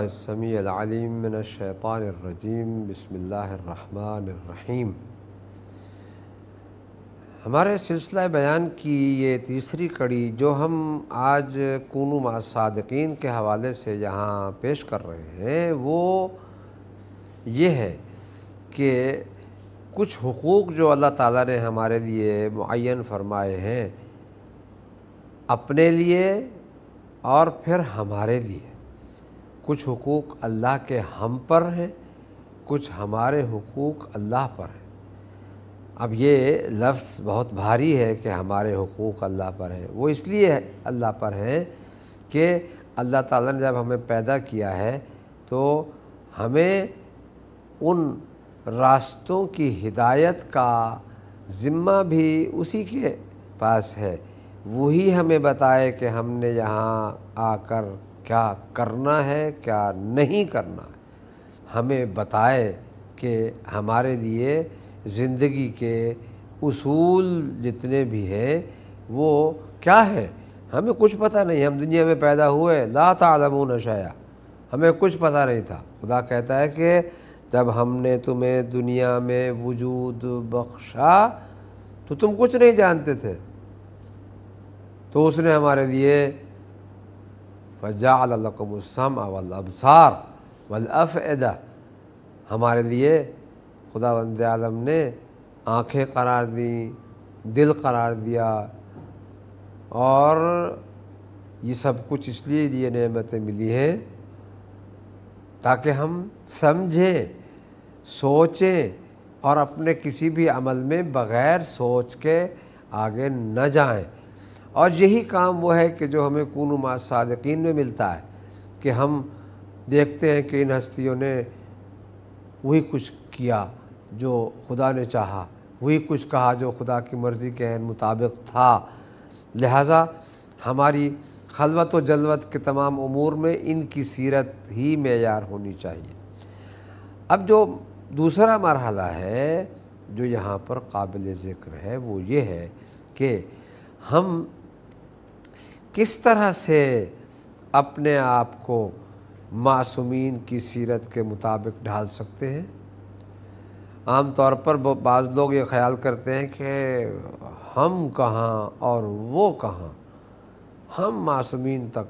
السمیع العلیم من الشیطان الرجیم بسم اللہ الرحمن الرحیم۔ ہمارے سلسلہ بیان کی یہ تیسری کڑی جو ہم آج کونوا مع الصادقین کے حوالے سے یہاں پیش کر رہے ہیں وہ یہ ہے کہ کچھ حقوق جو اللہ تعالیٰ نے ہمارے لیے معین فرمائے ہیں اپنے لیے اور پھر ہمارے لیے، کچھ حقوق اللہ کے ہم پر ہیں، کچھ ہمارے حقوق اللہ پر ہیں۔ اب یہ لفظ بہت بھاری ہے کہ ہمارے حقوق اللہ پر ہیں، وہ اس لیے اللہ پر ہیں کہ اللہ تعالیٰ نے جب ہمیں پیدا کیا ہے تو ہمیں ان راستوں کی ہدایت کا ذمہ بھی اسی کے پاس ہے، وہی ہمیں بتائے کہ ہم نے یہاں آ کر کیا کرنا ہے کیا نہیں کرنا ہے، ہمیں بتائے کہ ہمارے لیے زندگی کے اصول جتنے بھی ہیں وہ کیا ہے۔ ہمیں کچھ پتہ نہیں، ہم دنیا میں پیدا ہوئے لا تعلمون شیئا، ہمیں کچھ پتہ نہیں تھا۔ خدا کہتا ہے کہ جب ہم نے تمہیں دنیا میں وجود بخشا تو تم کچھ نہیں جانتے تھے، تو اس نے ہمارے لیے فَجَعَلَ لَكُمُ السَّمْعَ وَالْأَبْصَارَ وَالْأَفْئِدَةَ، ہمارے لیے خداوند عالم نے آنکھیں قرار دیں، دل قرار دیا، اور یہ سب کچھ اس لیے نعمتیں ملی ہیں تاکہ ہم سمجھیں، سوچیں اور اپنے کسی بھی عمل میں بغیر سوچ کے آگے نہ جائیں۔ اور یہی کام وہ ہے کہ جو ہمیں کونوا مع الصادقین میں ملتا ہے کہ ہم دیکھتے ہیں کہ ان ہستیوں نے وہی کچھ کیا جو خدا نے چاہا، وہی کچھ کہا جو خدا کی مرضی کے عین مطابق تھا، لہٰذا ہماری خلوت و جلوت کے تمام امور میں ان کی سیرت ہی معیار ہونی چاہیے۔ اب جو دوسرا مرحلہ ہے جو یہاں پر قابل ذکر ہے وہ یہ ہے کہ ہم کس طرح سے اپنے آپ کو معصومین کی سیرت کے مطابق ڈھال سکتے ہیں۔ عام طور پر بعض لوگ یہ خیال کرتے ہیں کہ ہم کہاں اور وہ کہاں، ہم معصومین تک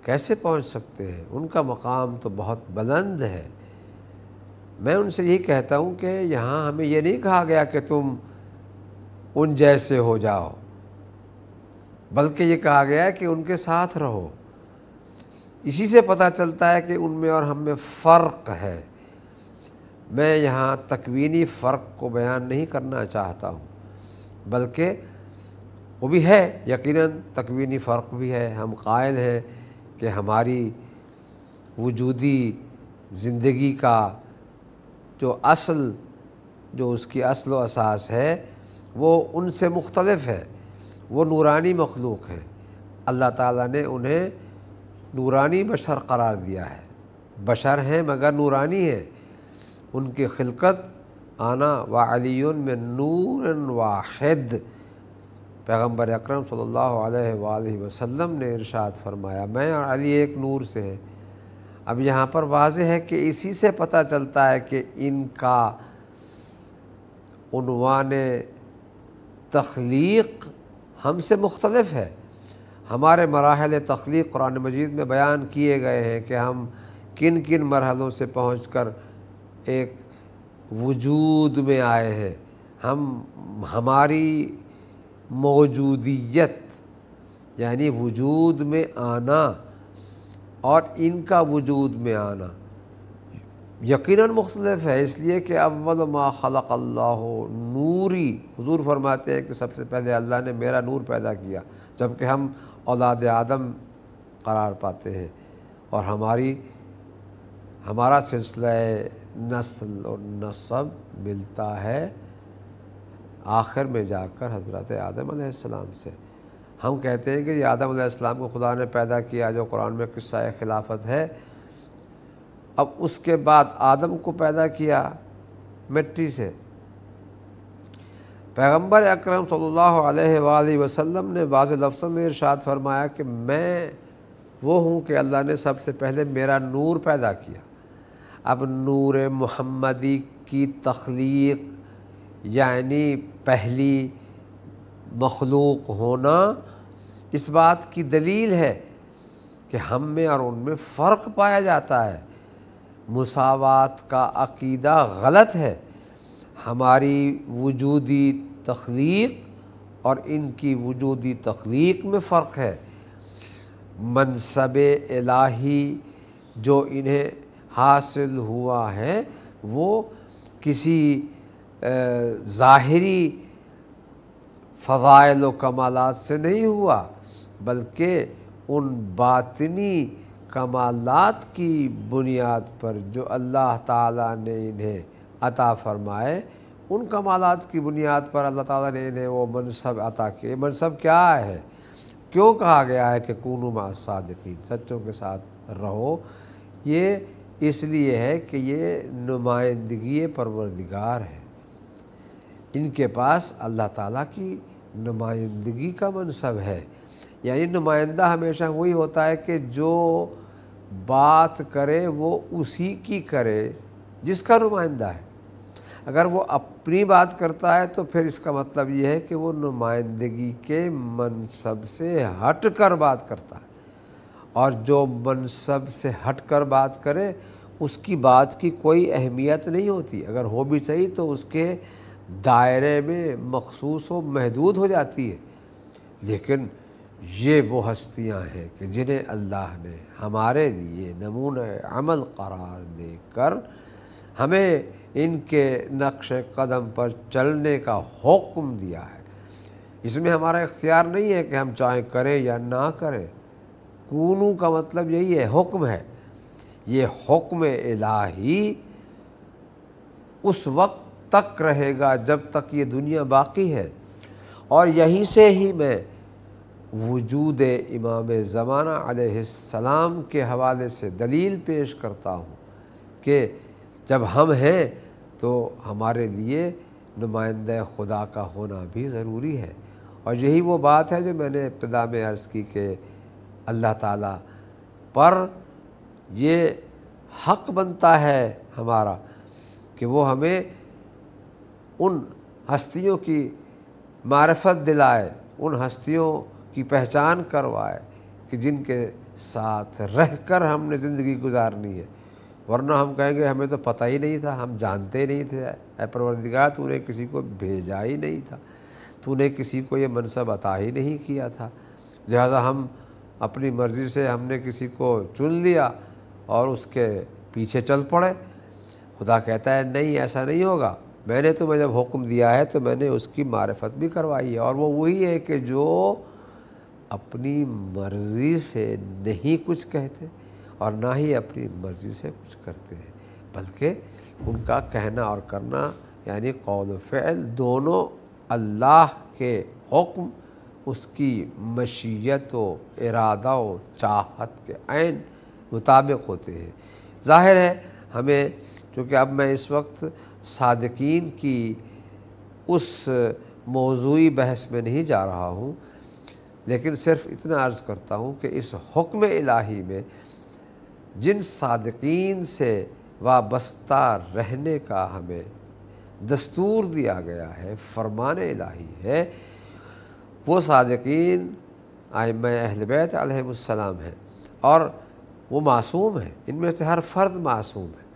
کیسے پہنچ سکتے ہیں، ان کا مقام تو بہت بلند ہے۔ میں ان سے یہی کہتا ہوں کہ یہاں ہمیں یہ نہیں کہا گیا کہ تم ان جیسے ہو جاؤ، بلکہ یہ کہا گیا ہے کہ ان کے ساتھ رہو۔ اسی سے پتہ چلتا ہے کہ ان میں اور ہم میں فرق ہے۔ میں یہاں تکوینی فرق کو بیان نہیں کرنا چاہتا ہوں، بلکہ وہ بھی ہے، یقیناً تکوینی فرق بھی ہے۔ ہم قائل ہیں کہ ہماری وجودی زندگی کا جو اس کی اصل و اساس ہے وہ ان سے مختلف ہے، وہ نورانی مخلوق ہیں۔ اللہ تعالیٰ نے انہیں نورانی بشر قرار دیا ہے، بشر ہیں مگر نورانی ہیں۔ ان کی خلقت انا وعلی من نور واحد، پیغمبر اکرم صلی اللہ علیہ وآلہ وسلم نے ارشاد فرمایا میں اور علی ایک نور سے ہیں۔ اب یہاں پر واضح ہے کہ اسی سے پتہ چلتا ہے کہ ان کا عنوان تخلیق ہم سے مختلف ہے۔ ہمارے مراحل تخلیق قرآن مجید میں بیان کیے گئے ہیں کہ ہم کن کن مرحلوں سے پہنچ کر ایک وجود میں آئے ہیں۔ ہماری موجودیت یعنی وجود میں آنا اور ان کا وجود میں آنا یقیناً مختلف ہے، اس لیے کہ اول ما خلق اللہ نوری، حضور فرماتے ہیں کہ سب سے پہلے اللہ نے میرا نور پیدا کیا، جبکہ ہم اولاد آدم قرار پاتے ہیں، اور ہمارا سلسلہ نسل اور نسب ملتا ہے آخر میں جا کر حضرت آدم علیہ السلام سے۔ ہم کہتے ہیں کہ یہ آدم علیہ السلام کو خدا نے پیدا کیا، جو قرآن میں قصہ خلافت ہے۔ اب اس کے بعد آدم کو پیدا کیا مٹی سے۔ پیغمبر اکرم صلی اللہ علیہ وآلہ وسلم نے بعض لفظوں میں ارشاد فرمایا کہ میں وہ ہوں کہ اللہ نے سب سے پہلے میرا نور پیدا کیا۔ اب نور محمدی کی تخلیق یعنی پہلی مخلوق ہونا اس بات کی دلیل ہے کہ ہم میں اور ان میں فرق پایا جاتا ہے۔ مساوات کا عقیدہ غلط ہے۔ ہماری وجودی تخلیق اور ان کی وجودی تخلیق میں فرق ہے۔ منصب الہی جو انہیں حاصل ہوا ہے وہ کسی ظاہری فضائل و کمالات سے نہیں ہوا، بلکہ ان باطنی کمالات کی بنیاد پر جو اللہ تعالیٰ نے انہیں عطا فرمائے، ان کمالات کی بنیاد پر اللہ تعالیٰ نے انہیں وہ منصب عطا کیے۔ منصب کیا ہے؟ کیوں کہا گیا ہے کہ کونوا مع الصادقین، سچوں کے ساتھ رہو؟ یہ اس لیے ہے کہ یہ نمائندگی پروردگار ہے۔ ان کے پاس اللہ تعالیٰ کی نمائندگی کا منصب ہے، یعنی نمائندہ ہمیشہ وہی ہوتا ہے کہ جو بات کرے وہ اسی کی کرے جس کا نمائندہ ہے۔ اگر وہ اپنی بات کرتا ہے تو پھر اس کا مطلب یہ ہے کہ وہ نمائندگی کے منصب سے ہٹ کر بات کرتا ہے، اور جو منصب سے ہٹ کر بات کرے اس کی بات کی کوئی اہمیت نہیں ہوتی، اگر ہو بھی صحیح تو اس کے دائرے میں مخصوص و محدود ہو جاتی ہے۔ لیکن یہ وہ ہستیاں ہیں کہ جنہیں اللہ نے ہمارے لیے نمونہ عمل قرار دے کر ہمیں ان کے نقش قدم پر چلنے کا حکم دیا ہے۔ اس میں ہمارا اختیار نہیں ہے کہ ہم چاہیں کریں یا نہ کریں۔ کونو کا مطلب یہی ہے، حکم ہے۔ یہ حکم الہی اس وقت تک رہے گا جب تک یہ دنیا باقی ہے، اور یہیں سے ہی میں وجود امام زمانہ علیہ السلام کے حوالے سے دلیل پیش کرتا ہوں کہ جب ہم ہیں تو ہمارے لیے نمائندہ خدا کا ہونا بھی ضروری ہے۔ اور یہی وہ بات ہے جو میں نے ابتدا میں عرض کی کہ اللہ تعالیٰ پر یہ حق بنتا ہے ہمارا کہ وہ ہمیں ان ہستیوں کی معرفت دلائے، ان ہستیوں کی پہچان کروائے کہ جن کے ساتھ رہ کر ہم نے زندگی گزارنی ہے، ورنہ ہم کہیں گے ہمیں تو پتہ ہی نہیں تھا، ہم جانتے نہیں تھے۔ اے پروردگار، تو نے کسی کو بھیجا ہی نہیں تھا، تو نے کسی کو یہ منصب عطا ہی نہیں کیا تھا، لہذا ہم اپنی مرضی سے ہم نے کسی کو چن لیا اور اس کے پیچھے چل پڑے۔ خدا کہتا ہے نہیں، ایسا نہیں ہوگا، میں نے تمہیں جب حکم دیا ہے تو میں نے اس کی معرفت بھی کروائی ہے، اور وہ وہی ہے کہ جو اپنی مرضی سے نہیں کچھ کہتے اور نہ ہی اپنی مرضی سے کچھ کرتے ہیں، بلکہ ان کا کہنا اور کرنا یعنی قول و فعل دونوں اللہ کے حکم، اس کی مشیت و ارادہ و چاہت کے عین مطابق ہوتے ہیں۔ ظاہر ہے ہمیں، کیونکہ اب میں اس وقت صادقین کی اس موضوعی بحث میں نہیں جا رہا ہوں، لیکن صرف اتنا عرض کرتا ہوں کہ اس حکم الہی میں جن صادقین سے وابستہ رہنے کا ہمیں دستور دیا گیا ہے، فرمان الہی ہے، وہ صادقین ائمہ اہل بیت علیہم السلام ہیں، اور وہ معصوم ہیں، ان میں سے ہر فرد معصوم ہے۔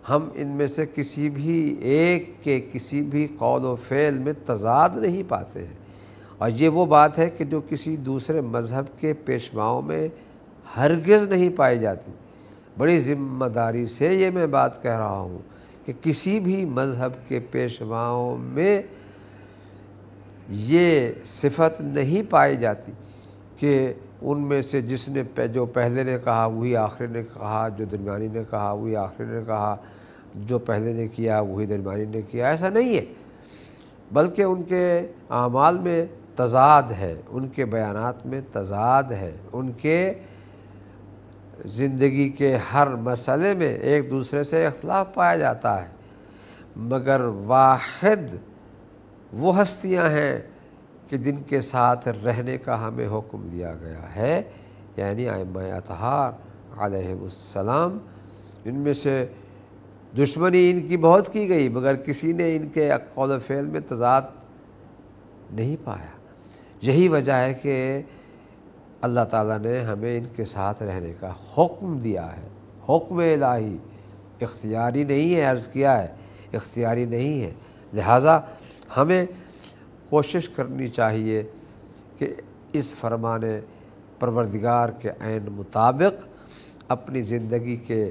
ہم ان میں سے کسی بھی ایک کے کسی بھی قول و فعل میں تضاد نہیں پاتے ہیں، اور یہ وہ بات ہے کہ جو کسی دوسرے مذہب کے پیشواؤں میں ہرگز نہیں پائی جاتی۔ بڑی ذمہ داری سے یہ میں بات کہہ رہا ہوں کہ کسی بھی مذہب کے پیشواؤں میں یہ صفت نہیں پائی جاتی کہ ان میں سے جس نے جو پہلے نے کہا وہی آخری نے کہا، جو درمیانی نے کہا وہی آخری نے کہا، جو پہلے نے کیا وہی درمیانی نے کیا۔ ایسا نہیں ہے، بلکہ ان کے اعمال میں تضاد ہے، ان کے بیانات میں تضاد ہے، ان کے زندگی کے ہر مسئلے میں ایک دوسرے سے اختلاف پایا جاتا ہے، مگر واحد وہ ہستیاں ہیں کہ جن کے ساتھ رہنے کا ہمیں حکم دیا گیا ہے، یعنی ائمہ اطہار علیہم السلام، ان میں سے دشمنی ان کی بہت کی گئی مگر کسی نے ان کے قول و فعل میں تضاد نہیں پایا۔ یہی وجہ ہے کہ اللہ تعالیٰ نے ہمیں ان کے ساتھ رہنے کا حکم دیا ہے، حکم الہی، اختیاری نہیں ہے، عرض کیا ہے اختیاری نہیں ہے۔ لہٰذا ہمیں کوشش کرنی چاہیے کہ اس فرمان پروردگار کے عین مطابق اپنی زندگی کے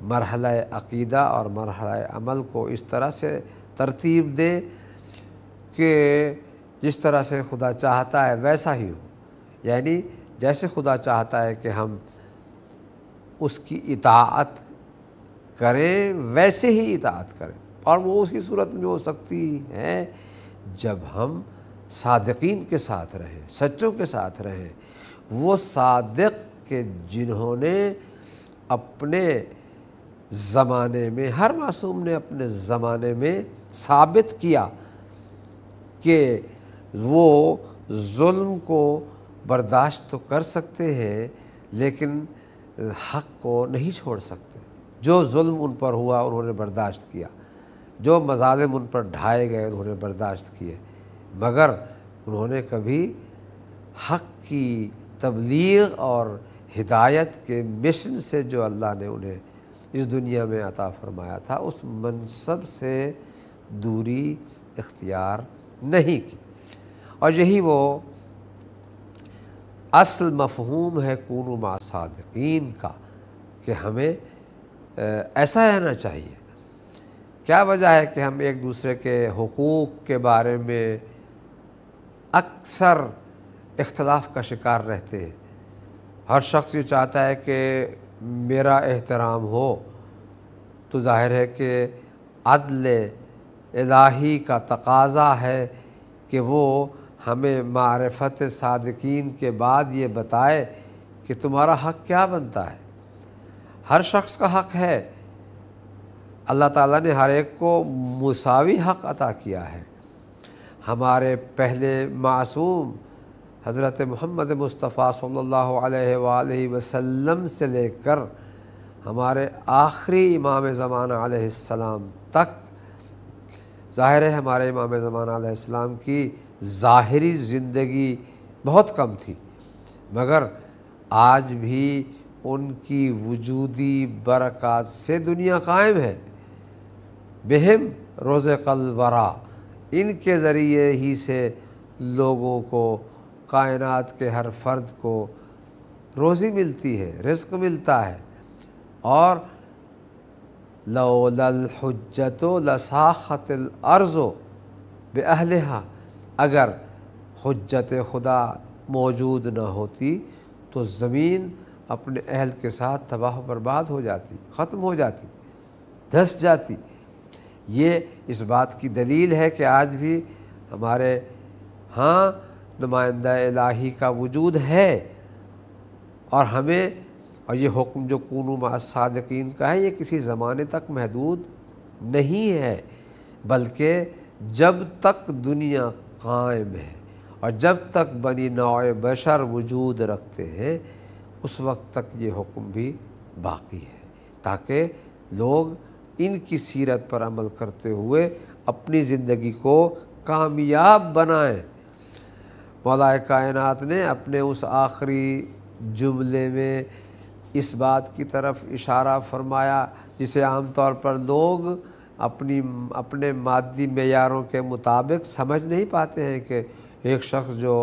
مرحلہ عقیدہ اور مرحلہ عمل کو اس طرح سے ترتیب دیں کہ جس طرح سے خدا چاہتا ہے ویسا ہی ہو، یعنی جیسے خدا چاہتا ہے کہ ہم اس کی اطاعت کریں ویسے ہی اطاعت کریں، اور وہ اسی صورت میں ہو سکتی ہے جب ہم صادقین کے ساتھ رہیں، سچوں کے ساتھ رہیں، وہ صادق کہ جنہوں نے اپنے زمانے میں، ہر معصوم نے اپنے زمانے میں ثابت کیا کہ وہ ظلم کو برداشت تو کر سکتے ہیں لیکن حق کو نہیں چھوڑ سکتے۔ جو ظلم ان پر ہوا انہوں نے برداشت کیا، جو مظالم ان پر ڈھائے گئے انہوں نے برداشت کیے، مگر انہوں نے کبھی حق کی تبلیغ اور ہدایت کے مشن سے جو اللہ نے انہیں اس دنیا میں عطا فرمایا تھا اس منصب سے دوری اختیار نہیں کی۔ اور یہی وہ اصل مفہوم ہے کونوا مع صادقین کا، کہ ہمیں ایسا رہنا چاہیے۔ کیا وجہ ہے کہ ہم ایک دوسرے کے حقوق کے بارے میں اکثر اختلاف کا شکار رہتے ہیں؟ ہر شخص یہ چاہتا ہے کہ میرا احترام ہو، تو ظاہر ہے کہ عدل الہی کا تقاضا ہے کہ وہ ہمیں معرفت صادقین کے بعد یہ بتائے کہ تمہارا حق کیا بنتا ہے۔ ہر شخص کا حق ہے، اللہ تعالیٰ نے ہر ایک کو مساوی حق عطا کیا ہے۔ ہمارے پہلے معصوم حضرت محمد مصطفیٰ صلی اللہ علیہ وآلہ وسلم سے لے کر ہمارے آخری امام زمانہ علیہ السلام تک، ظاہر ہے ہمارے امام زمانہ علیہ السلام کی ظاہری زندگی بہت کم تھی، مگر آج بھی ان کی وجودی برکات سے دنیا قائم ہے۔ بہم رزق الورا، ان کے ذریعے ہی سے لوگوں کو، کائنات کے ہر فرد کو روزی ملتی ہے، رزق ملتا ہے۔ اور لولا الحجۃ لساخت الارض باہلھا، اگر حجت خدا موجود نہ ہوتی تو زمین اپنے اہل کے ساتھ تباہ و برباد ہو جاتی، ختم ہو جاتی، دھس جاتی۔ یہ اس بات کی دلیل ہے کہ آج بھی ہمارے ہاں نمائندہ الہی کا وجود ہے، اور ہمیں، اور یہ حکم جو کونوا مع الصادقین کا ہے یہ کسی زمانے تک محدود نہیں ہے، بلکہ جب تک دنیا قائم ہے اور جب تک بنی نوع بشر وجود رکھتے ہیں اس وقت تک یہ حکم بھی باقی ہے، تاکہ لوگ ان کی سیرت پر عمل کرتے ہوئے اپنی زندگی کو کامیاب بنائیں۔ مولا کائنات نے اپنے اس آخری جملے میں اس بات کی طرف اشارہ فرمایا جسے عام طور پر لوگ اپنے مادی معیاروں کے مطابق سمجھ نہیں پاتے ہیں، کہ ایک شخص جو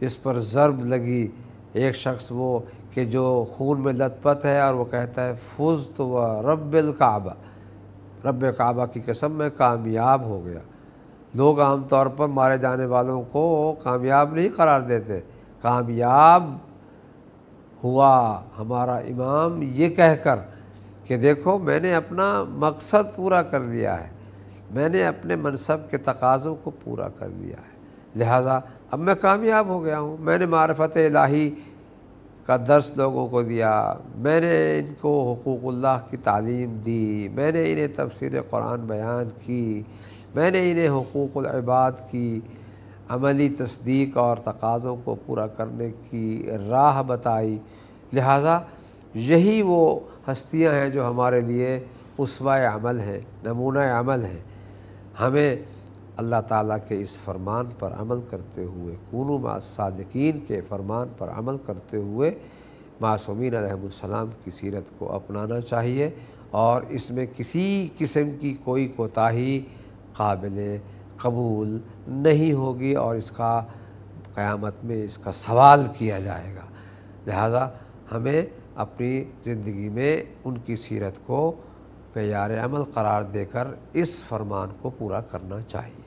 اس پر ضرب لگی، ایک شخص وہ کہ جو خون میں لت پت ہے اور وہ کہتا ہے فزت و رب الکعبہ، رب کعبہ کی قسم میں کامیاب ہو گیا۔ لوگ عام طور پر مارے جانے والوں کو کامیاب نہیں قرار دیتے، کامیاب ہوا ہمارا امام یہ کہہ کر کہ دیکھو میں نے اپنا مقصد پورا کر لیا ہے، میں نے اپنے منصب کے تقاضوں کو پورا کر لیا ہے، لہٰذا اب میں کامیاب ہو گیا ہوں۔ میں نے معرفت الہی کا درس لوگوں کو دیا، میں نے ان کو حقوق اللہ کی تعلیم دی، میں نے انہیں تفسیر قرآن بیان کی، میں نے انہیں حقوق العباد کی عملی تصدیق اور تقاضوں کو پورا کرنے کی راہ بتائی، لہٰذا یہی وہ ہستیاں ہیں جو ہمارے لیے اسوہ عمل ہیں، نمونہ عمل ہیں۔ ہمیں اللہ تعالیٰ کے اس فرمان پر عمل کرتے ہوئے، کونوا مع الصادقین کے فرمان پر عمل کرتے ہوئے معصومین علیہم السلام کی سیرت کو اپنانا چاہیے، اور اس میں کسی قسم کی کوئی کوتاہی قابل قبول نہیں ہوگی، اور اس کا قیامت میں اس کا سوال کیا جائے گا۔ لہذا ہمیں اپنی زندگی میں ان کی سیرت کو معیار عمل قرار دے کر اس فرمان کو پورا کرنا چاہیے۔